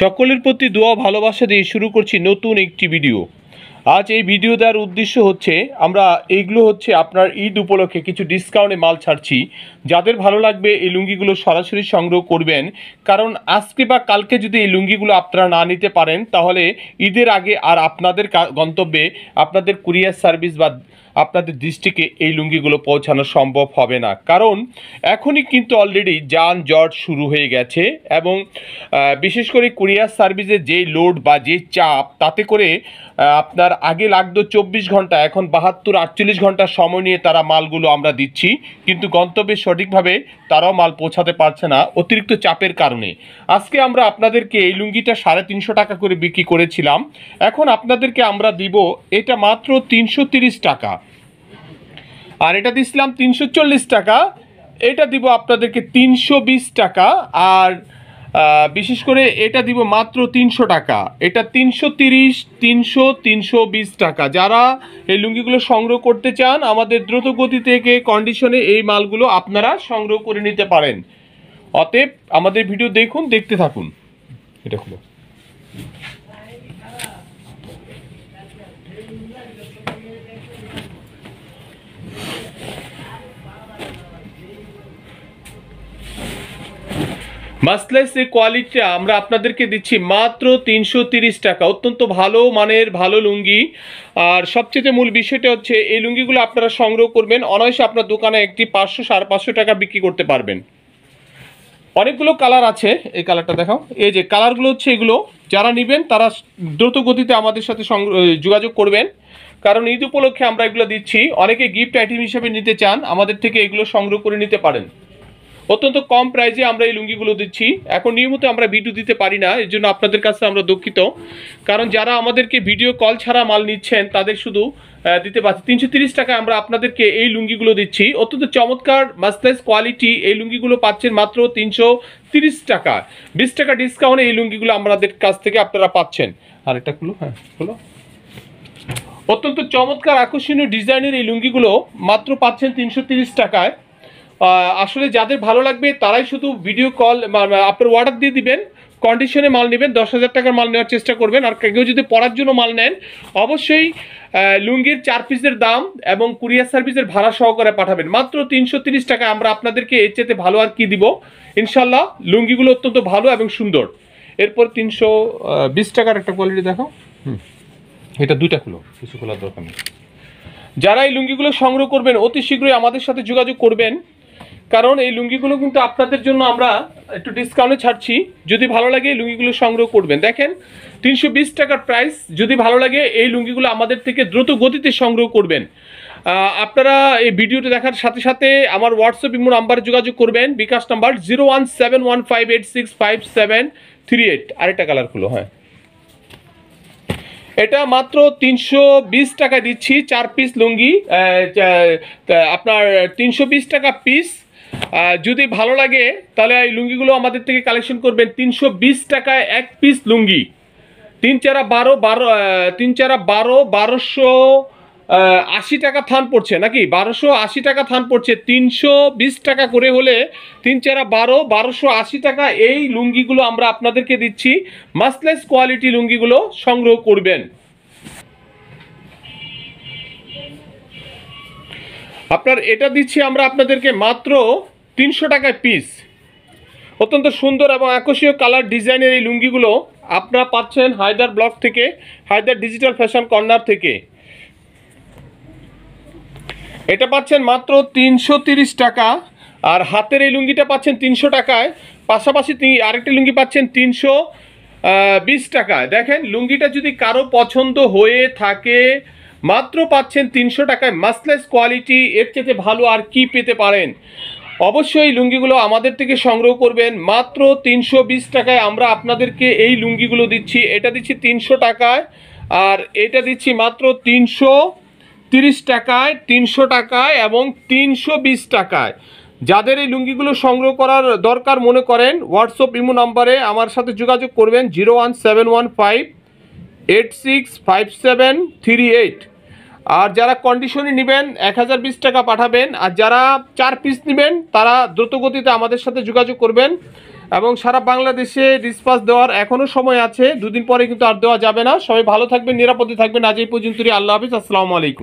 সকলের প্রতি দোয়া ভালোবাসা দিয়ে শুরু করছি নতুন একটি ভিডিও। আজ এই ভিডিও দেওয়ার উদ্দেশ্য হচ্ছে আমরা এইগুলো হচ্ছে আপনার ঈদ উপলক্ষে কিছু ডিসকাউন্টে মাল ছাড়ছি। যাদের ভালো লাগবে এই লুঙ্গিগুলো সরাসরি সংগ্রহ করবেন, কারণ আজকে বা কালকে যদি এই লুঙ্গিগুলো আপনারা না নিতে পারেন তাহলে ঈদের আগে আর আপনাদের গন্তব্যে আপনাদের কুরিয়ার সার্ভিস বা আপনাদের ডিস্ট্রিক্টে এই লুঙ্গিগুলো পৌঁছানো সম্ভব হবে না। কারণ এখনই কিন্তু অলরেডি যানজট শুরু হয়ে গেছে এবং বিশেষ করে কুরিয়ার সার্ভিসের যেই লোড বা যে চাপ, তাতে করে আপনার আগে লাগতো 24 ঘন্টা, এখন 72-48 ঘন্টা সময় নিয়ে তারা মালগুলো আমরা দিচ্ছি, কিন্তু গন্তব্যে সঠিকভাবে তারাও মাল পৌঁছাতে পারছে না অতিরিক্ত চাপের কারণে। আজকে আমরা আপনাদেরকে এই লুঙ্গিটা 350 টাকা করে বিক্রি করেছিলাম, এখন আপনাদেরকে আমরা দিব এটা মাত্র 330 টাকা, আর এটা দিছিলাম 340 টাকা, এটা দিব আপনাদেরকে 320 টাকা, আর বিশেষ করে এটা দিব মাত্র 300 টাকা। এটা 330, 300, 320 টাকা। যারা এই লুঙ্গিগুলো সংগ্রহ করতে চান আমাদের দ্রুত গতি থেকে কন্ডিশনে এই মালগুলো আপনারা সংগ্রহ করে নিতে পারেন। অতএব আমাদের ভিডিও দেখুন, দেখতে থাকুন। এটা হলো মাসলেস এই কোয়ালিটিটা আমরা আপনাদেরকে দিচ্ছি মাত্র 330 টাকা। অত্যন্ত ভালো মানের ভালো লুঙ্গি। আর সবচেয়ে মূল বিষয়টা হচ্ছে এই লুঙ্গিগুলো আপনারা সংগ্রহ করবেন, অনায়াসে আপনার দোকানে একটি 500-550 টাকা বিক্রি করতে পারবেন। অনেকগুলো কালার আছে, এই কালারটা দেখাও। এই যে কালারগুলো হচ্ছে এগুলো, যারা নেবেন তারা দ্রুত গতিতে আমাদের সাথে যোগাযোগ করবেন, কারণ ঈদ উপলক্ষে আমরা এগুলো দিচ্ছি। অনেকে গিফট আইটেম হিসেবে নিতে চান, আমাদের থেকে এগুলো সংগ্রহ করে নিতে পারেন। অত্যন্ত কম প্রাইসে আমরা এই লুঙ্গিগুলো দিচ্ছি। এখন নিয়মিত আমরা ভিডিও দিতে পারি না, এর জন্য আপনাদের কাছে আমরা দুঃখিত। কারণ যারা আমাদেরকে ভিডিও কল ছাড়া মাল নিচ্ছেন তাদের শুধু দিতে পারছি 330 টাকায় আমরা আপনাদেরকে এই লুঙ্গিগুলো দিচ্ছি। অত্যন্ত চমৎকার মাসলেস কোয়ালিটি এই লুঙ্গিগুলো পাচ্ছেন মাত্র 330 টাকা। 20 টাকা ডিসকাউন্টে এই লুঙ্গিগুলো আমাদের কাছ থেকে আপনারা পাচ্ছেন। আর এটা খুলো, হ্যাঁ খুলো। অত্যন্ত চমৎকার আকর্ষণীয় ডিজাইনের এই লুঙ্গিগুলো মাত্র পাচ্ছেন 330 টাকায়। আসলে যাদের ভালো লাগবে তারাই শুধু ভিডিও কল আপনার অর্ডার দিয়ে দিবেন, কন্ডিশনে মাল নেবেন, 10,000 টাকার মাল নেওয়ার চেষ্টা করবেন। আর কেউ যদি পরার জন্য মাল নেন অবশ্যই লুঙ্গির 4 পিসের দাম এবং কুরিয়ার সার্ভিসের ভাড়া সহকারে পাঠাবেন। মাত্র 330 টাকা আমরা আপনাদেরকে এর চেয়ে ভালো আর কি দিব। ইনশাল্লাহ লুঙ্গিগুলো অত্যন্ত ভালো এবং সুন্দর। এরপর 320 টাকার একটা কোয়ালিটি দেখো। এটা দুইটা খুলো, কিছু খোলার দরকার নেই। যারা এই লুঙ্গিগুলো সংগ্রহ করবেন অতি শীঘ্রই আমাদের সাথে যোগাযোগ করবেন, কারণ এই লুঙ্গিগুলো কিন্তু আপনাদের জন্য আমরা একটু ডিসকাউন্টে ছাড়ছি। যদি ভালো লাগে এই লুঙ্গিগুলো সংগ্রহ করবেন। দেখেন 320 টাকার প্রাইস। যদি ভালো লাগে এই লুঙ্গিগুলো আমাদের থেকে দ্রুত গতিতে সংগ্রহ করবেন। আপনারা এই ভিডিওটি দেখার সাথে সাথে আমার হোয়াটসঅ্যাপ ইমো নাম্বারে যোগাযোগ করবেন, বিকাশ নাম্বার 017158653738। আরেকটা কালার খুলো, হ্যাঁ এটা মাত্র 320 টাকা দিচ্ছি। 4 পিস লুঙ্গি আপনার 320 টাকা পিস। যদি ভালো লাগে তাহলে এই লুঙ্গিগুলো আমাদের থেকে কালেকশন করবেন। 320 টাকায় 1 পিস লুঙ্গি। 1280 টাকা থান পড়ছে নাকি, 1280 টাকা থান পড়ছে। 320 টাকা করে হলে 1280 টাকা এই লুঙ্গিগুলো আমরা আপনাদেরকে দিচ্ছি। মাসলেস কোয়ালিটি লুঙ্গিগুলো সংগ্রহ করবেন। আপনার এটা দিচ্ছি আমরা আপনাদেরকে মাত্র 300 টাকায় পিস। অত্যন্ত সুন্দর এবং আকর্ষণীয় কালার ডিজাইনের এই লুঙ্গিগুলো আপনারা পাচ্ছেন হায়দার ব্লক থেকে, হায়দার ডিজিটাল ফ্যাশন কর্নার থেকে। এটা পাচ্ছেন মাত্র 330 টাকা। আর হাতের এই লুঙ্গিটা পাচ্ছেন 300 টাকায়। পাশাপাশি আরেকটি লুঙ্গি পাচ্ছেন 320 টাকায়। দেখেন লুঙ্গিটা যদি কারো পছন্দ হয়ে থাকে মাত্র পাচ্ছেন 300 টাকায়। মাসলেস কোয়ালিটি, এর চেয়ে ভালো আর কি পেতে পারেন। অবশ্যই লুঙ্গিগুলো আমাদের থেকে সংগ্রহ করবেন। মাত্র 320 টাকায় আমরা আপনাদেরকে এই লুঙ্গিগুলো দিচ্ছি। এটা দিচ্ছি 300 টাকায়, আর এটা দিচ্ছি মাত্র 330 টাকায়, 300 টাকায় এবং 320 টাকায়। যাদের এই লুঙ্গিগুলো সংগ্রহ করার দরকার মনে করেন হোয়াটসঅ্যাপ ইমো নাম্বারে আমার সাথে যোগাযোগ করবেন 01715865738। আর যারা কন্ডিশনে নেবেন 1020 টাকা পাঠাবেন। আর যারা 4 পিস নেবেন তারা দ্রুতগতিতে আমাদের সাথে যোগাযোগ করবেন। এবং সারা বাংলাদেশে ডিসপাস দেওয়ার এখনো সময় আছে, দুদিন পরে কিন্তু আর দেওয়া যাবে না। সবাই ভালো থাকবেন, নিরাপদে থাকবেন। আজ এই পর্যন্তই। আল্লাহ হাফিজ, আসসালামু আলাইকুম।